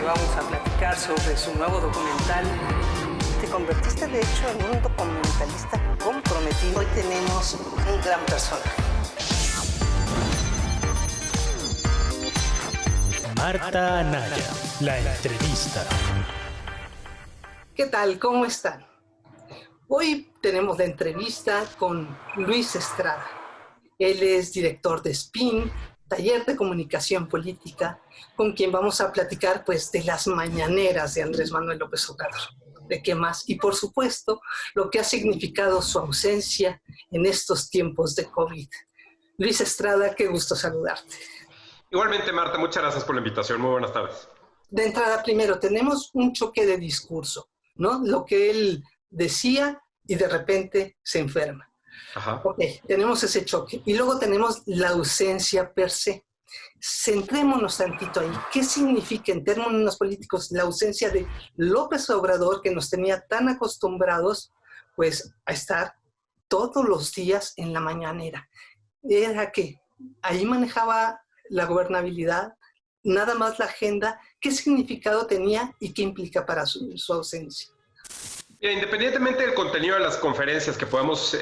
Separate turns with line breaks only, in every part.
vamos a platicar sobre su nuevo documental. Te convertiste, de hecho, en un documentalista comprometido. Hoy tenemos un gran personaje.
Marta Anaya, la entrevista.
¿Qué tal? ¿Cómo están? Hoy tenemos la entrevista con Luis Estrada. Él es director de SPIN, Taller de Comunicación Política, con quien vamos a platicar pues de las mañaneras de Andrés Manuel López Obrador. ¿De qué más? Y por supuesto, lo que ha significado su ausencia en estos tiempos de COVID. Luis Estrada, qué gusto saludarte.
Igualmente, Marta, muchas gracias por la invitación. Muy buenas tardes.
De entrada, primero, tenemos un choque de discurso, ¿no? Lo que él decía y de repente se enferma.
Ajá.
Ok, tenemos ese choque. Y luego tenemos la ausencia per se. Centrémonos tantito ahí. ¿Qué significa en términos políticos la ausencia de López Obrador, que nos tenía tan acostumbrados pues a estar todos los días en la mañanera? Era que ahí manejaba la gobernabilidad, nada más la agenda. ¿Qué significado tenía y qué implica para su ausencia?
Independientemente del contenido de las conferencias, que podemos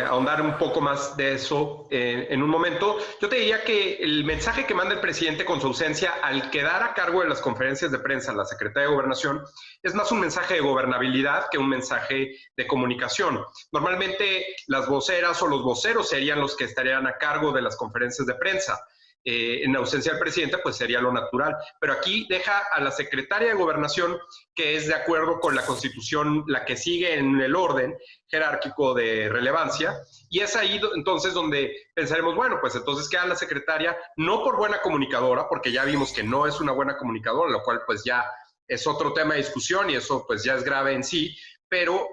ahondar un poco más de eso en un momento, yo te diría que el mensaje que manda el presidente con su ausencia al quedar a cargo de las conferencias de prensa la Secretaría de Gobernación es más un mensaje de gobernabilidad que un mensaje de comunicación. Normalmente las voceras o los voceros serían los que estarían a cargo de las conferencias de prensa. En ausencia del presidente, pues sería lo natural. Pero aquí deja a la secretaria de Gobernación, que es de acuerdo con la Constitución, la que sigue en el orden jerárquico de relevancia, y es ahí entonces donde pensaremos, bueno, pues entonces queda la secretaria, no por buena comunicadora, porque ya vimos que no es una buena comunicadora, lo cual pues ya es otro tema de discusión y eso pues ya es grave en sí, pero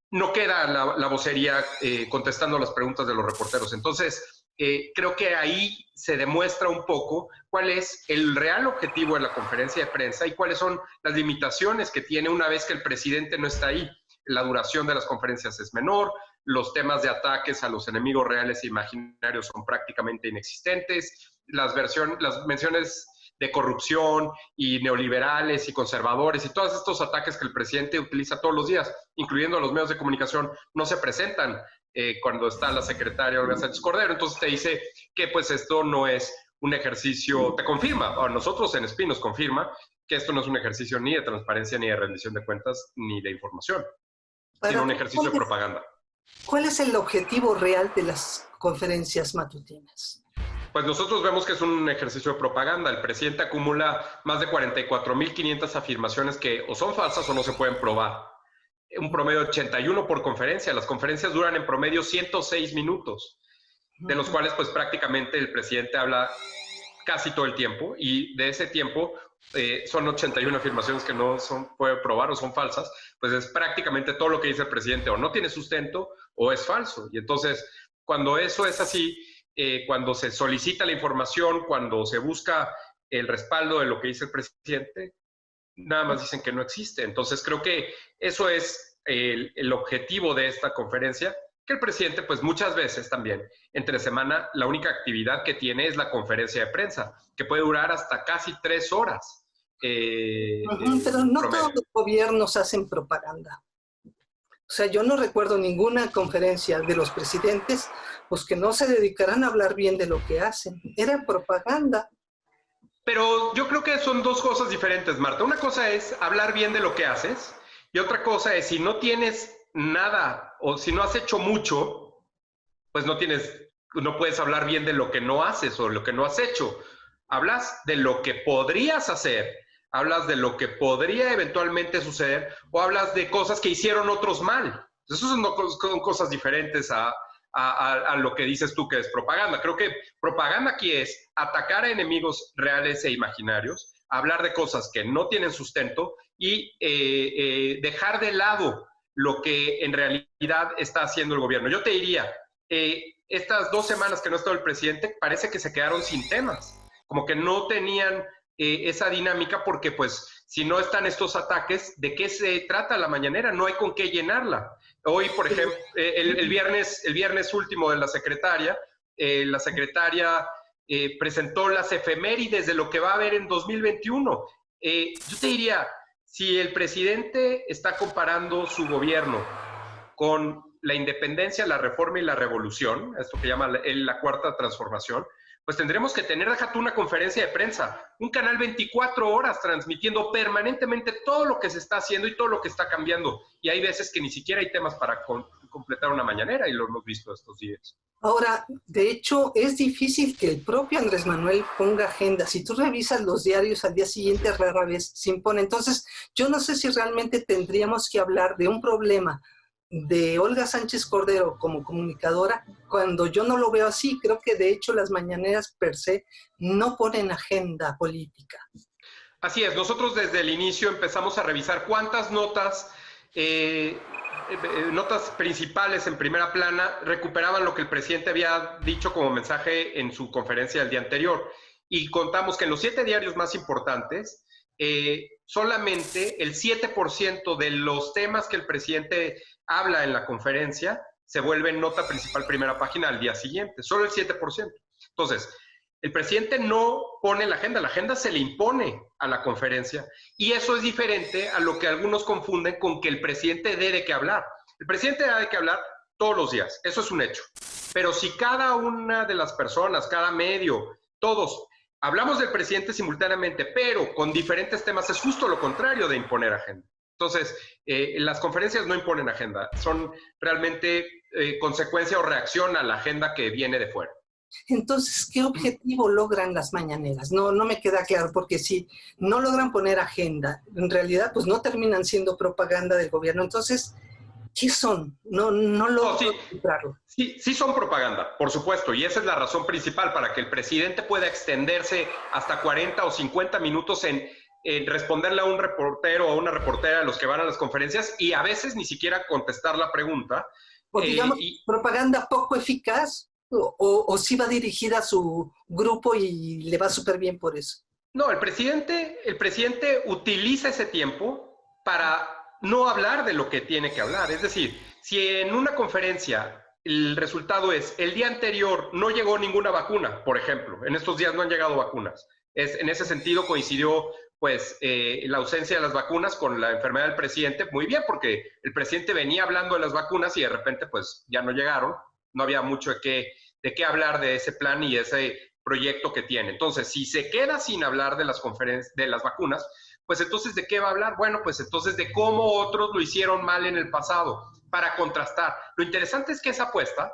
no queda la vocería contestando las preguntas de los reporteros. Entonces, creo que ahí se demuestra un poco cuál es el real objetivo de la conferencia de prensa y cuáles son las limitaciones que tiene una vez que el presidente no está ahí. La duración de las conferencias es menor, los temas de ataques a los enemigos reales e imaginarios son prácticamente inexistentes, las menciones de corrupción y neoliberales y conservadores y todos estos ataques que el presidente utiliza todos los días, incluyendo a los medios de comunicación, no se presentan cuando está la secretaria Olga Sánchez Cordero. Entonces te dice que pues esto no es un ejercicio, te confirma, a nosotros en SPIN nos confirma que esto no es un ejercicio ni de transparencia, ni de rendición de cuentas, ni de información, sino un ejercicio de propaganda.
¿Cuál es el objetivo real de las conferencias matutinas?
Pues nosotros vemos que es un ejercicio de propaganda. El presidente acumula más de 44.500 afirmaciones que o son falsas o no se pueden probar. Un promedio de 81 por conferencia. Las conferencias duran en promedio 106 minutos, de los cuales pues prácticamente el presidente habla casi todo el tiempo, y de ese tiempo son 81 afirmaciones que no puede probar o son falsas. Pues es prácticamente todo lo que dice el presidente o no tiene sustento o es falso. Y entonces, cuando eso es así, cuando se solicita la información, cuando se busca el respaldo de lo que dice el presidente, nada más dicen que no existe. Entonces creo que eso es el objetivo de esta conferencia, que el presidente pues muchas veces también entre semana la única actividad que tiene es la conferencia de prensa, que puede durar hasta casi 3 horas.
Pero no todos los gobiernos hacen propaganda. O sea, yo no recuerdo ninguna conferencia de los presidentes pues que no se dedicaran a hablar bien de lo que hacen. Era propaganda.
Pero yo creo que son dos cosas diferentes, Marta. Una cosa es hablar bien de lo que haces y otra cosa es si no tienes nada o si no has hecho mucho, pues no puedes hablar bien de lo que no haces o lo que no has hecho. Hablas de lo que podrías hacer, hablas de lo que podría eventualmente suceder o hablas de cosas que hicieron otros mal. Esas son cosas diferentes a lo que dices tú que es propaganda. Creo que propaganda aquí es atacar a enemigos reales e imaginarios, hablar de cosas que no tienen sustento y dejar de lado lo que en realidad está haciendo el gobierno. Yo te diría, estas 2 semanas que no ha estado el presidente, parece que se quedaron sin temas, como que no tenían esa dinámica, porque pues si no están estos ataques, ¿de qué se trata la mañanera? No hay con qué llenarla. Hoy, por ejemplo, el viernes último de la secretaria presentó las efemérides de lo que va a haber en 2021. Yo te diría, si el presidente está comparando su gobierno con la independencia, la reforma y la revolución, esto que llama la cuarta transformación, pues tendremos que tener, déjate, una conferencia de prensa, un canal 24 horas transmitiendo permanentemente todo lo que se está haciendo y todo lo que está cambiando. Y hay veces que ni siquiera hay temas para completar una mañanera, y lo hemos visto estos días.
Ahora, de hecho, es difícil que el propio Andrés Manuel ponga agenda. Si tú revisas los diarios al día siguiente, rara vez se impone. Entonces, yo no sé si realmente tendríamos que hablar de un problema de Olga Sánchez Cordero como comunicadora, cuando yo no lo veo así. Creo que de hecho las mañaneras per se no ponen agenda política.
Así es, nosotros desde el inicio empezamos a revisar cuántas notas principales en primera plana recuperaban lo que el presidente había dicho como mensaje en su conferencia del día anterior, y contamos que en los 7 diarios más importantes solamente el 7% de los temas que el presidente habla en la conferencia se vuelven nota principal primera página al día siguiente, solo el 7%. Entonces, el presidente no pone la agenda se le impone a la conferencia, y eso es diferente a lo que algunos confunden con que el presidente dé de qué hablar. El presidente da de qué hablar todos los días, eso es un hecho. Pero si cada una de las personas, cada medio, todos, hablamos del presidente simultáneamente, pero con diferentes temas, es justo lo contrario de imponer agenda. Entonces, las conferencias no imponen agenda, son realmente consecuencia o reacción a la agenda que viene de fuera.
Entonces, ¿qué objetivo logran las mañaneras? No me queda claro, porque si no logran poner agenda, en realidad pues no terminan siendo propaganda del gobierno. Entonces, ¿qué son? No logro encontrarlo.
Sí son propaganda, por supuesto, y esa es la razón principal para que el presidente pueda extenderse hasta 40 o 50 minutos en responderle a un reportero o a una reportera de los que van a las conferencias, y a veces ni siquiera contestar la pregunta.
O digamos, propaganda poco eficaz, o sí va dirigida a su grupo y le va súper bien por eso.
No, el presidente utiliza ese tiempo para no hablar de lo que tiene que hablar. Es decir, si en una conferencia el resultado es el día anterior no llegó ninguna vacuna, por ejemplo, en estos días no han llegado vacunas. En ese sentido coincidió pues la ausencia de las vacunas con la enfermedad del presidente, muy bien, porque el presidente venía hablando de las vacunas y de repente pues ya no llegaron, no había mucho de qué hablar de ese plan y ese proyecto que tiene. Entonces, si se queda sin hablar de las vacunas, pues entonces ¿de qué va a hablar? Bueno, pues entonces de cómo otros lo hicieron mal en el pasado, para contrastar. Lo interesante es que esa apuesta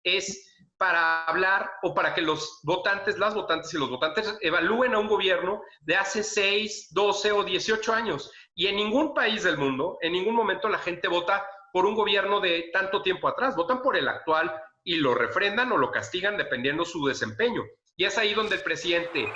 es para hablar o para que las votantes y los votantes evalúen a un gobierno de hace 6, 12 o 18 años. Y en ningún país del mundo, en ningún momento la gente vota por un gobierno de tanto tiempo atrás. Votan por el actual y lo refrendan o lo castigan dependiendo su desempeño. Y es ahí donde el presidente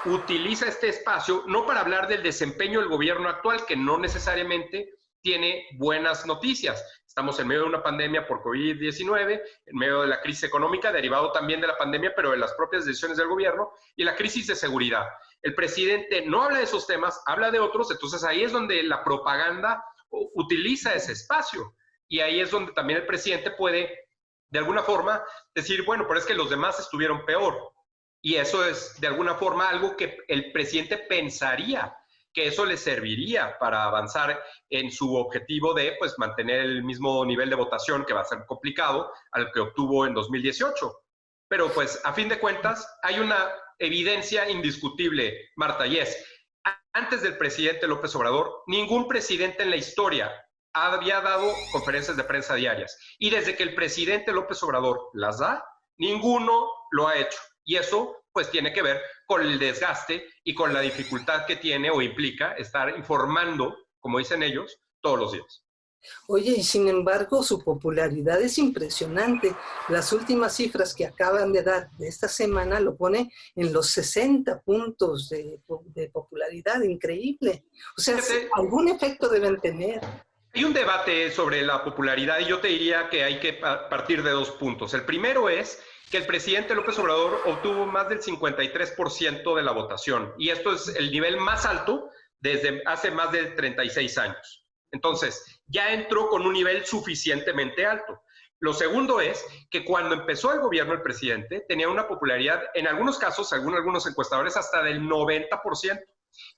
utiliza este espacio no para hablar del desempeño del gobierno actual, que no necesariamente tiene buenas noticias. Estamos en medio de una pandemia por COVID-19, en medio de la crisis económica, derivado también de la pandemia, pero de las propias decisiones del gobierno, y la crisis de seguridad. El presidente no habla de esos temas, habla de otros, entonces ahí es donde la propaganda utiliza ese espacio. Y ahí es donde también el presidente puede, de alguna forma, decir, bueno, pero es que los demás estuvieron peor. Y eso es, de alguna forma, algo que el presidente pensaría que eso le serviría para avanzar en su objetivo de pues, mantener el mismo nivel de votación, que va a ser complicado, al que obtuvo en 2018. Pero pues, a fin de cuentas, hay una evidencia indiscutible, Marta, y es, antes del presidente López Obrador, ningún presidente en la historia había dado conferencias de prensa diarias. Y desde que el presidente López Obrador las da, ninguno lo ha hecho. Y eso pues tiene que ver con el desgaste y con la dificultad que tiene o implica estar informando, como dicen ellos, todos los días.
Oye, y sin embargo su popularidad es impresionante. Las últimas cifras que acaban de dar de esta semana lo pone en los 60 puntos de popularidad, increíble. O sea, algún efecto deben tener.
Hay un debate sobre la popularidad y yo te diría que hay que partir de 2 puntos. El primero es que el presidente López Obrador obtuvo más del 53% de la votación, y esto es el nivel más alto desde hace más de 36 años. Entonces, ya entró con un nivel suficientemente alto. Lo segundo es que cuando empezó el gobierno, el presidente tenía una popularidad, en algunos casos, según algunos encuestadores, hasta del 90%.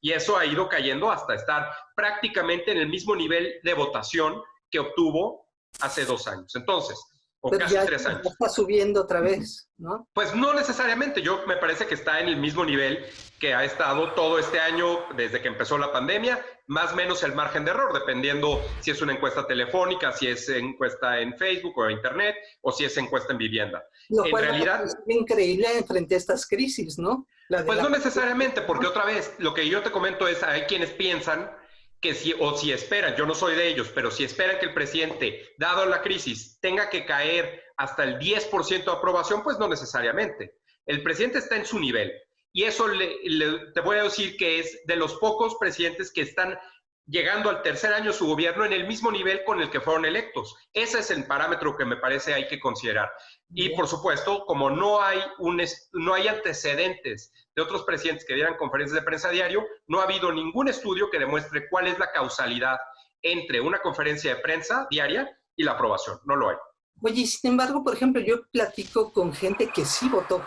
Y eso ha ido cayendo hasta estar prácticamente en el mismo nivel de votación que obtuvo hace 2 años. Entonces, o
Pero
casi
ya
3 años.
está subiendo otra vez, ¿no?
Pues no necesariamente, yo me parece que está en el mismo nivel que ha estado todo este año desde que empezó la pandemia, más o menos el margen de error, dependiendo si es una encuesta telefónica, si es encuesta en Facebook o en Internet, o si es encuesta en vivienda.
Lo
En
cual
realidad,
es increíble frente a estas crisis, ¿no?
pues no necesariamente, porque otra vez, lo que yo te comento es, hay quienes piensan que si esperan, yo no soy de ellos, pero si esperan que el presidente, dado la crisis, tenga que caer hasta el 10% de aprobación, pues no necesariamente. El presidente está en su nivel. Y eso te voy a decir que es de los pocos presidentes que están llegando al tercer año de su gobierno en el mismo nivel con el que fueron electos. Ese es el parámetro que me parece hay que considerar. Y por supuesto, como no hay antecedentes de otros presidentes que dieran conferencias de prensa a diario, no ha habido ningún estudio que demuestre cuál es la causalidad entre una conferencia de prensa diaria y la aprobación. No lo hay.
Oye, sin embargo, por ejemplo, yo platico con gente que sí votó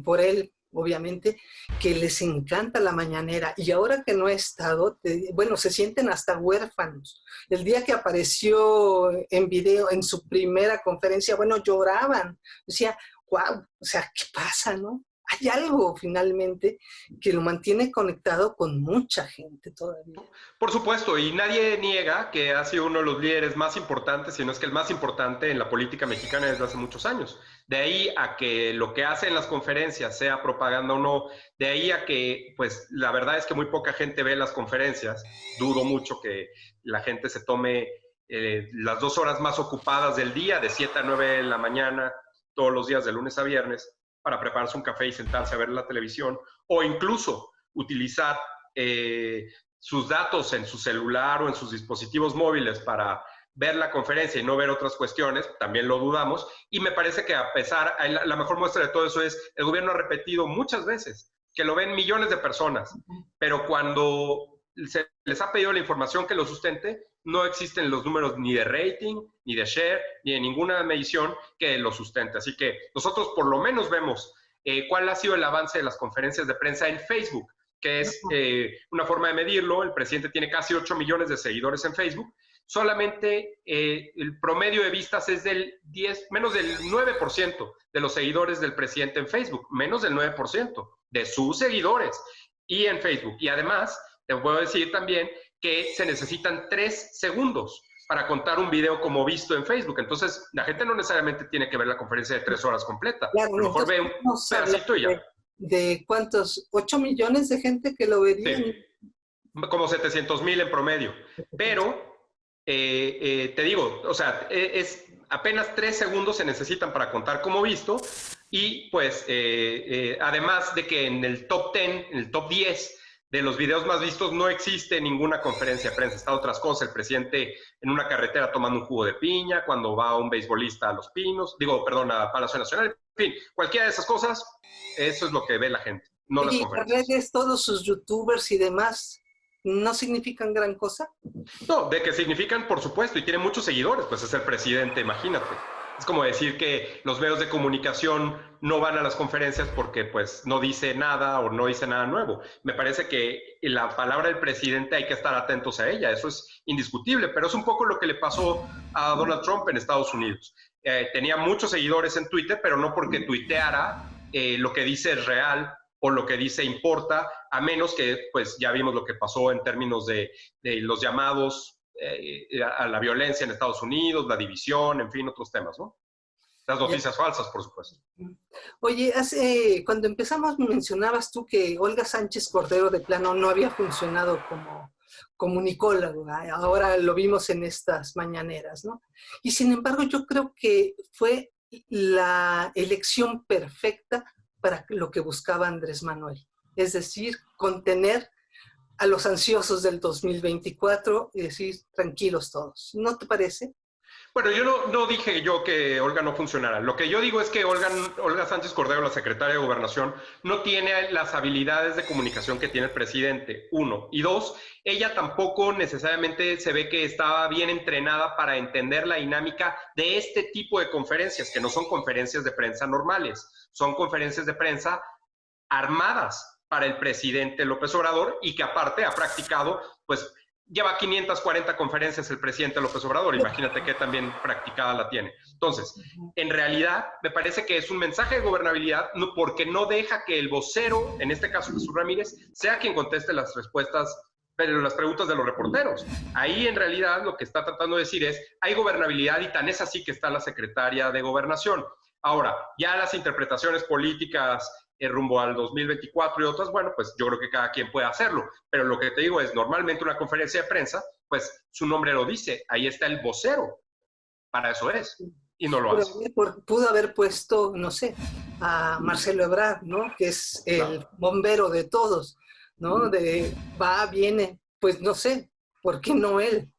por él, obviamente, que les encanta la mañanera, y ahora que no he estado, bueno, se sienten hasta huérfanos. El día que apareció en video, en su primera conferencia, bueno, lloraban. Decía, wow, o sea, ¿qué pasa, no? Hay algo finalmente que lo mantiene conectado con mucha gente todavía.
Por supuesto, y nadie niega que ha sido uno de los líderes más importantes, si no es que el más importante en la política mexicana desde hace muchos años. De ahí a que lo que hace en las conferencias sea propaganda o no, de ahí a que, pues, la verdad es que muy poca gente ve las conferencias. Dudo mucho que la gente se tome las 2 horas más ocupadas del día, de 7 a 9 de la mañana, todos los días de lunes a viernes, para prepararse un café y sentarse a ver la televisión, o incluso utilizar sus datos en su celular o en sus dispositivos móviles para ver la conferencia y no ver otras cuestiones, también lo dudamos, y me parece que la mejor muestra de todo eso es, el gobierno ha repetido muchas veces que lo ven millones de personas, pero cuando se les ha pedido la información que lo sustente, no existen los números ni de rating, ni de share, ni de ninguna medición que lo sustente. Así que nosotros por lo menos vemos cuál ha sido el avance de las conferencias de prensa en Facebook, que es una forma de medirlo. El presidente tiene casi 8 millones de seguidores en Facebook. Solamente el promedio de vistas es menos del 9% de los seguidores del presidente en Facebook, menos del 9% de sus seguidores y en Facebook. Y además, te puedo decir también que se necesitan 3 segundos para contar un video como visto en Facebook. Entonces, la gente no necesariamente tiene que ver la conferencia de 3 horas completa.
Claro,
a lo mejor ve un pedacito y ya.
¿De cuántos? ¿8 millones de gente que lo verían?
Sí, como 700,000 en promedio. Pero, te digo, o sea, es apenas 3 segundos se necesitan para contar como visto. Y pues, además de que en el top 10, en el top 10 de los videos más vistos no existe ninguna conferencia de prensa. Está otras cosas, el presidente en una carretera tomando un jugo de piña, cuando va un beisbolista a Los Pinos, a Palacio Nacional, en fin, cualquiera de esas cosas, eso es lo que ve la gente, no las conferencias.
¿Las redes, todos sus youtubers y demás, no significan gran cosa?
No, de que significan, por supuesto, y tiene muchos seguidores, pues es el presidente, imagínate. Es como decir que los medios de comunicación no van a las conferencias porque pues no dice nada o no dice nada nuevo. Me parece que la palabra del presidente hay que estar atentos a ella, eso es indiscutible, pero es un poco lo que le pasó a Donald Trump en Estados Unidos. Tenía muchos seguidores en Twitter, pero no porque tuiteara lo que dice es real o lo que dice importa, a menos que pues ya vimos lo que pasó en términos de los llamados a la violencia en Estados Unidos, la división, en fin, otros temas, ¿no? Las noticias falsas, por supuesto.
Oye, cuando empezamos mencionabas tú que Olga Sánchez Cordero de plano no había funcionado como comunicólogo, ahora lo vimos en estas mañaneras, ¿no? Y sin embargo yo creo que fue la elección perfecta para lo que buscaba Andrés Manuel, es decir, contener a los ansiosos del 2024 y decir, tranquilos todos. ¿No te parece?
Bueno, yo no dije yo que Olga no funcionara. Lo que yo digo es que Olga Sánchez Cordero, la secretaria de Gobernación, no tiene las habilidades de comunicación que tiene el presidente, uno. Y dos, ella tampoco necesariamente se ve que estaba bien entrenada para entender la dinámica de este tipo de conferencias, que no son conferencias de prensa normales, son conferencias de prensa armadas para el presidente López Obrador y que aparte ha practicado, pues, lleva 540 conferencias el presidente López Obrador, imagínate qué tan bien practicada la tiene. Entonces, en realidad, me parece que es un mensaje de gobernabilidad porque no deja que el vocero, en este caso Jesús Ramírez, sea quien conteste las respuestas, pero las preguntas de los reporteros. Ahí, en realidad, lo que está tratando de decir es, hay gobernabilidad y tan es así que está la secretaria de Gobernación. Ahora, ya las interpretaciones políticas rumbo al 2024 y otras, bueno, pues yo creo que cada quien puede hacerlo, pero lo que te digo es, normalmente una conferencia de prensa, pues su nombre lo dice, ahí está el vocero, para eso es, y no lo hace.
Pudo haber puesto, no sé, a Marcelo Ebrard, ¿no? Que es el bombero de todos, ¿no? Va, viene, pues no sé, ¿por qué no él?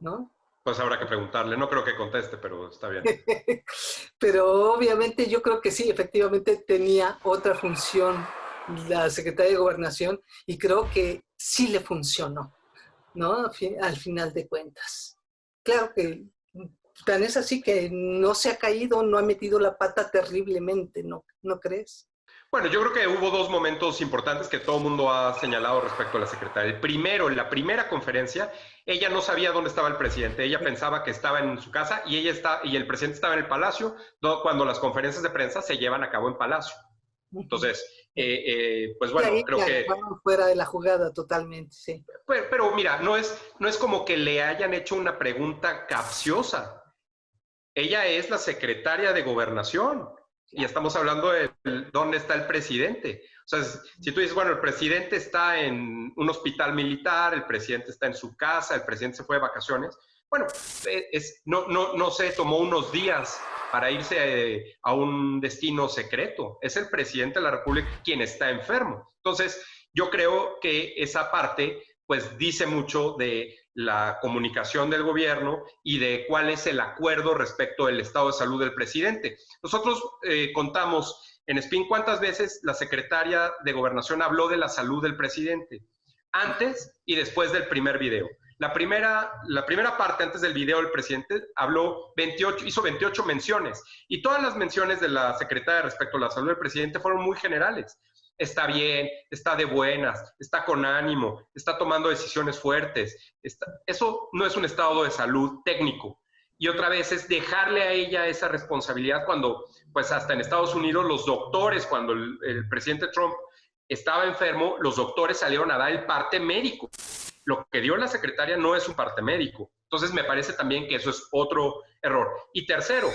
¿No?
Pues habrá que preguntarle, no creo que conteste, pero está bien.
Pero obviamente yo creo que sí, efectivamente tenía otra función la secretaria de Gobernación y creo que sí le funcionó, ¿no? Al final de cuentas. Claro que tan es así que no se ha caído, no ha metido la pata terriblemente, ¿no crees?
Bueno, yo creo que hubo dos momentos importantes que todo el mundo ha señalado respecto a la secretaria. El primero, en la primera conferencia, ella no sabía dónde estaba el presidente. Ella pensaba que estaba en su casa y el presidente estaba en el Palacio cuando las conferencias de prensa se llevan a cabo en Palacio. Entonces, pues bueno, creo que...
fuera de la jugada totalmente, sí.
Pero mira, no es como que le hayan hecho una pregunta capciosa. Ella es la secretaria de Gobernación. Y estamos hablando de dónde está el presidente. O sea, si tú dices, bueno, el presidente está en un hospital militar, el presidente está en su casa, el presidente se fue de vacaciones, bueno, no se tomó unos días para irse a un destino secreto. Es el presidente de la República quien está enfermo. Entonces, yo creo que esa parte, pues, dice mucho de la comunicación del gobierno y de cuál es el acuerdo respecto del estado de salud del presidente. Nosotros contamos en SPIN cuántas veces la secretaria de Gobernación habló de la salud del presidente, antes y después del primer video. La primera parte, antes del video, del presidente hizo 28 menciones, y todas las menciones de la secretaria respecto a la salud del presidente fueron muy generales. Está bien, está de buenas, está con ánimo, está tomando decisiones fuertes. Eso no es un estado de salud técnico. Y otra vez es dejarle a ella esa responsabilidad cuando, pues hasta en Estados Unidos, los doctores, cuando el presidente Trump estaba enfermo, los doctores salieron a dar el parte médico. Lo que dio la secretaria no es un parte médico. Entonces me parece también que eso es otro error. Y tercero,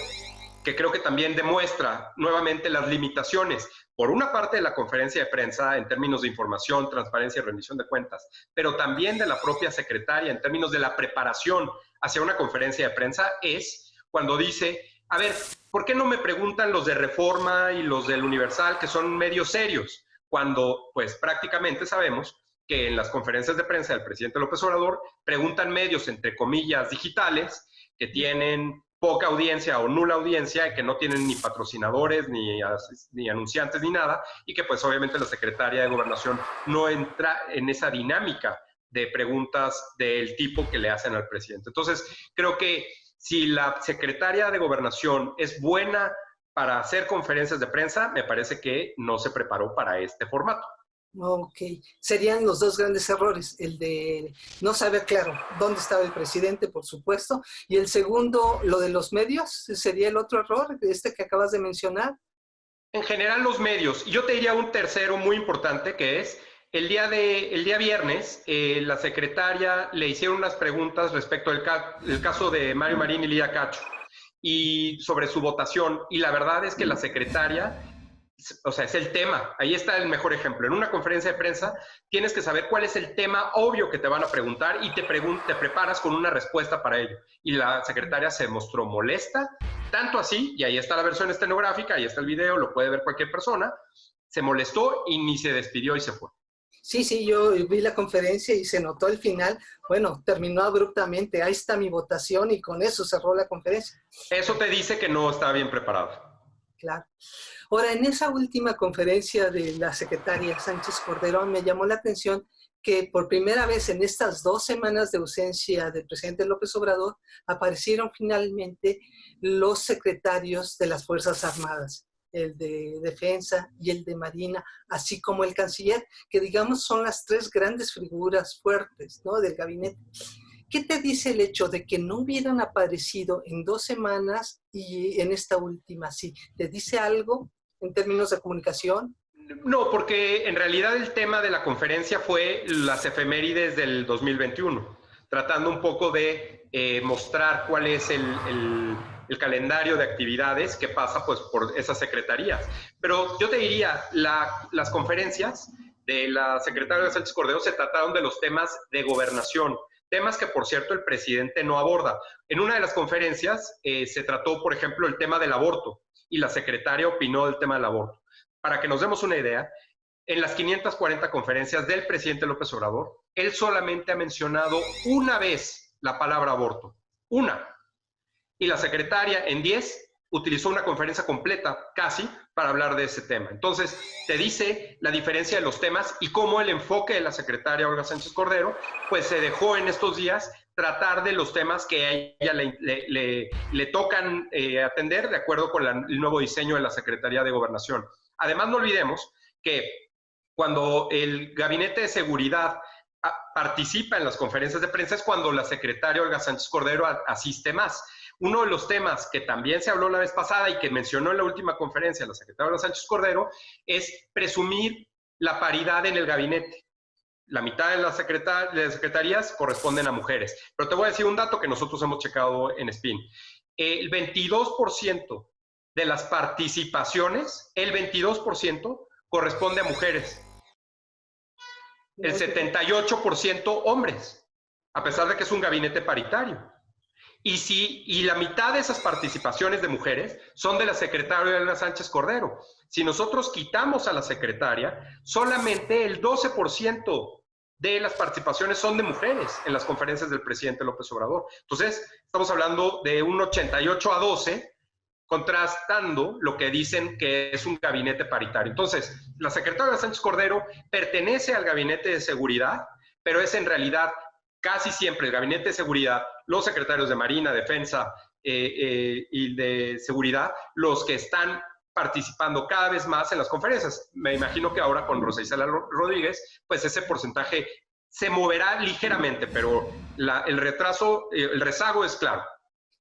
que creo que también demuestra nuevamente las limitaciones, por una parte de la conferencia de prensa en términos de información, transparencia y rendición de cuentas, pero también de la propia secretaria en términos de la preparación hacia una conferencia de prensa, es cuando dice, a ver, ¿por qué no me preguntan los de Reforma y los del Universal, que son medios serios? Cuando, pues, prácticamente sabemos que en las conferencias de prensa del presidente López Obrador preguntan medios, entre comillas, digitales, que tienen poca audiencia o nula audiencia, y que no tienen ni patrocinadores, ni anunciantes, ni nada, y que pues obviamente la secretaria de Gobernación no entra en esa dinámica de preguntas del tipo que le hacen al presidente. Entonces, creo que si la secretaria de Gobernación es buena para hacer conferencias de prensa, me parece que no se preparó para este formato.
Ok, serían los dos grandes errores, el de no saber claro dónde estaba el presidente, por supuesto, y el segundo, lo de los medios, sería el otro error, este que acabas de mencionar.
En general los medios, y yo te diría un tercero muy importante, que es el día viernes, la secretaria le hicieron unas preguntas respecto al caso de Mario Marín y Lidia Cacho, y sobre su votación, y la verdad es que la secretaria... O sea, es el tema. Ahí está el mejor ejemplo. En una conferencia de prensa tienes que saber cuál es el tema obvio que te van a preguntar y te preparas con una respuesta para ello. Y la secretaria se mostró molesta, tanto así, y ahí está la versión estenográfica, ahí está el video, lo puede ver cualquier persona, se molestó y ni se despidió y se fue.
Sí, sí, yo vi la conferencia y se notó el final. Bueno, terminó abruptamente. Ahí está mi votación y con eso cerró la conferencia.
Eso te dice que no está bien preparado.
Claro. Ahora, en esa última conferencia de la secretaria Sánchez Cordero, me llamó la atención que por primera vez en estas 2 semanas de ausencia del presidente López Obrador, aparecieron finalmente los secretarios de las Fuerzas Armadas, el de Defensa y el de Marina, así como el canciller, que digamos son las 3 grandes figuras fuertes, ¿no?, del gabinete. ¿Qué te dice el hecho de que no hubieran aparecido en 2 semanas y en esta última sí? ¿Te dice algo en términos de comunicación?
No, porque en realidad el tema de la conferencia fue las efemérides del 2021, tratando un poco de mostrar cuál es el calendario de actividades que pasa pues, por esas secretarías. Pero yo te diría, las conferencias de la secretaria Sánchez Cordero se trataron de los temas de gobernación, temas que, por cierto, el presidente no aborda. En una de las conferencias se trató, por ejemplo, el tema del aborto, y la secretaria opinó del tema del aborto. Para que nos demos una idea, en las 540 conferencias del presidente López Obrador, él solamente ha mencionado una vez la palabra aborto. Una. Y la secretaria en 10 utilizó una conferencia completa, casi, para hablar de ese tema. Entonces, te dice la diferencia de los temas y cómo el enfoque de la secretaria Olga Sánchez Cordero, pues se dejó en estos días tratar de los temas que a ella le tocan atender de acuerdo con el nuevo diseño de la Secretaría de Gobernación. Además, no olvidemos que cuando el Gabinete de Seguridad participa en las conferencias de prensa es cuando la secretaria Olga Sánchez Cordero asiste más. Uno de los temas que también se habló la vez pasada y que mencionó en la última conferencia la secretaria Olga Sánchez Cordero es presumir la paridad en el gabinete. La mitad de las secretarías corresponden a mujeres. Pero te voy a decir un dato que nosotros hemos checado en SPIN. El 22% de las participaciones, el 22% corresponde a mujeres. El 78% hombres, a pesar de que es un gabinete paritario. Y la mitad de esas participaciones de mujeres son de la secretaria Olga Sánchez Cordero. Si nosotros quitamos a la secretaria, solamente el 12% de las participaciones son de mujeres en las conferencias del presidente López Obrador. Entonces, estamos hablando de un 88-12, contrastando lo que dicen que es un gabinete paritario. Entonces, la secretaria Sánchez Cordero pertenece al gabinete de seguridad, pero es en realidad casi siempre el gabinete de seguridad, los secretarios de Marina, Defensa y de Seguridad, los que están participando cada vez más en las conferencias. Me imagino que ahora con Rosa Isela Rodríguez, pues ese porcentaje se moverá ligeramente, pero el rezago es claro.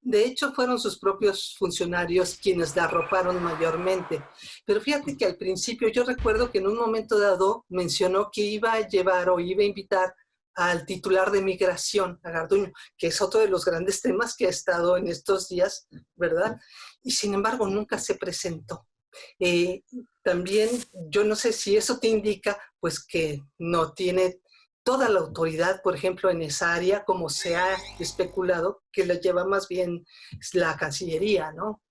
De hecho, fueron sus propios funcionarios quienes la arroparon mayormente. Pero fíjate que al principio yo recuerdo que en un momento dado mencionó que iba a llevar o iba a invitar al titular de Migración, a Garduño, que es otro de los grandes temas que ha estado en estos días, ¿verdad? Y sin embargo nunca se presentó. También yo no sé si eso te indica pues que no tiene toda la autoridad, por ejemplo, en esa área, como se ha especulado, que la lleva más bien la Cancillería, ¿no?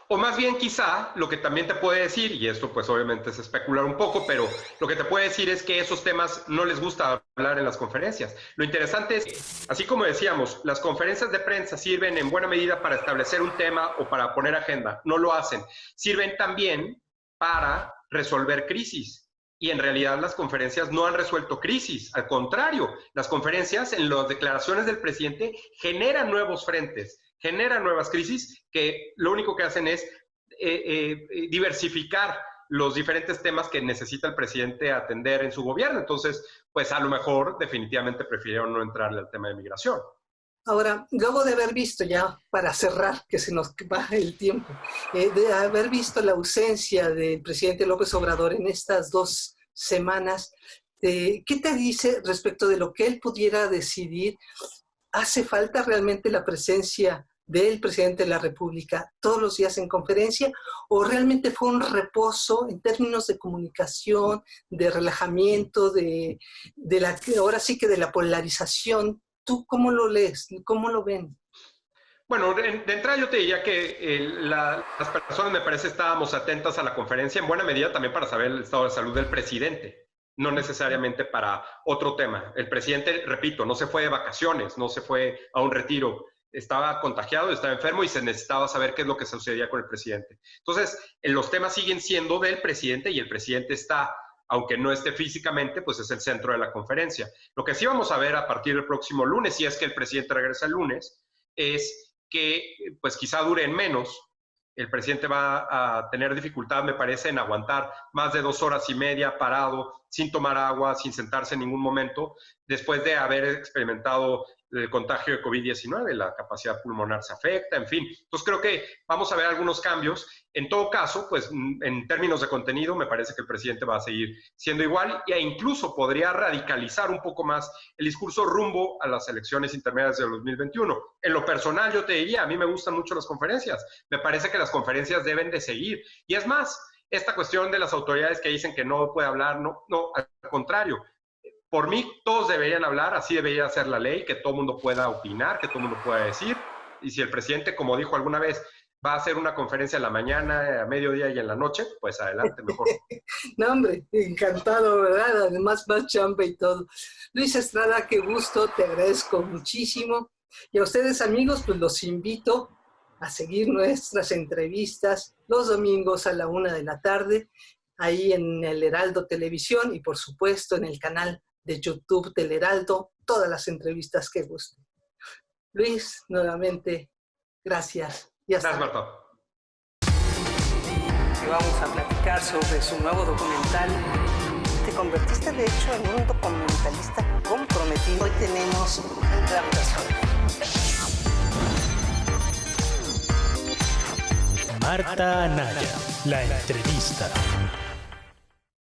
O más bien quizá lo que también te puede decir, y esto pues obviamente es especular un poco, pero lo que te puede decir es que esos temas no les gusta hablar en las conferencias. Lo interesante es que, así como decíamos, las conferencias de prensa sirven en buena medida para establecer un tema o para poner agenda, no lo hacen. Sirven también para resolver crisis. Y en realidad las conferencias no han resuelto crisis. Al contrario, las conferencias en las declaraciones del presidente generan nuevos frentes, generan nuevas crisis que lo único que hacen es diversificar los diferentes temas que necesita el presidente atender en su gobierno. Entonces, pues a lo mejor definitivamente prefirieron no entrarle al tema de migración.
Ahora, luego de haber visto, ya para cerrar, que se nos va el tiempo, de haber visto la ausencia del presidente López Obrador en estas 2 semanas, ¿qué te dice respecto de lo que él pudiera decidir? ¿Hace falta realmente la presencia del presidente de la República todos los días en conferencia? ¿O realmente fue un reposo en términos de comunicación, de relajamiento, ahora sí que de la polarización? ¿Tú cómo lo lees? ¿Cómo lo ven?
Bueno, de entrada yo te diría que las personas, me parece, estábamos atentas a la conferencia en buena medida también para saber el estado de salud del presidente. no necesariamente para otro tema. El presidente, repito, no se fue de vacaciones, no se fue a un retiro, estaba contagiado, estaba enfermo y se necesitaba saber qué es lo que sucedía con el presidente. Entonces, los temas siguen siendo del presidente y el presidente está, aunque no esté físicamente, pues es el centro de la conferencia. Lo que sí vamos a ver a partir del próximo lunes, si es que el presidente regresa el lunes, es que pues quizá duren menos. El presidente va a tener dificultad, me parece, en aguantar más de 2 horas y media parado, sin tomar agua, sin sentarse en ningún momento, después de haber experimentado el contagio de COVID-19, la capacidad pulmonar se afecta, en fin. Entonces creo que vamos a ver algunos cambios. En todo caso, pues en términos de contenido, me parece que el presidente va a seguir siendo igual e incluso podría radicalizar un poco más el discurso rumbo a las elecciones intermedias del 2021. En lo personal, yo te diría, a mí me gustan mucho las conferencias. Me parece que las conferencias deben de seguir. Y es más, esta cuestión de las autoridades que dicen que no puede hablar, no, al contrario. Por mí, todos deberían hablar, así debería ser la ley, que todo el mundo pueda opinar, que todo el mundo pueda decir. Y si el presidente, como dijo alguna vez, va a hacer una conferencia en la mañana, a mediodía y en la noche, pues adelante, mejor.
No, hombre, encantado, ¿verdad? Además, más chamba y todo. Luis Estrada, qué gusto, te agradezco muchísimo. Y a ustedes, amigos, pues los invito a seguir nuestras entrevistas los domingos a la 1:00 p.m, ahí en el Heraldo Televisión y, por supuesto, en el canal de YouTube del Heraldo, todas las entrevistas que gusten. Luis, nuevamente, gracias.
Gracias, Marta.
Y vamos a platicar sobre su nuevo documental. Te convertiste, de hecho, en un documentalista comprometido. Hoy tenemos una gran persona.
Marta Anaya, la entrevista.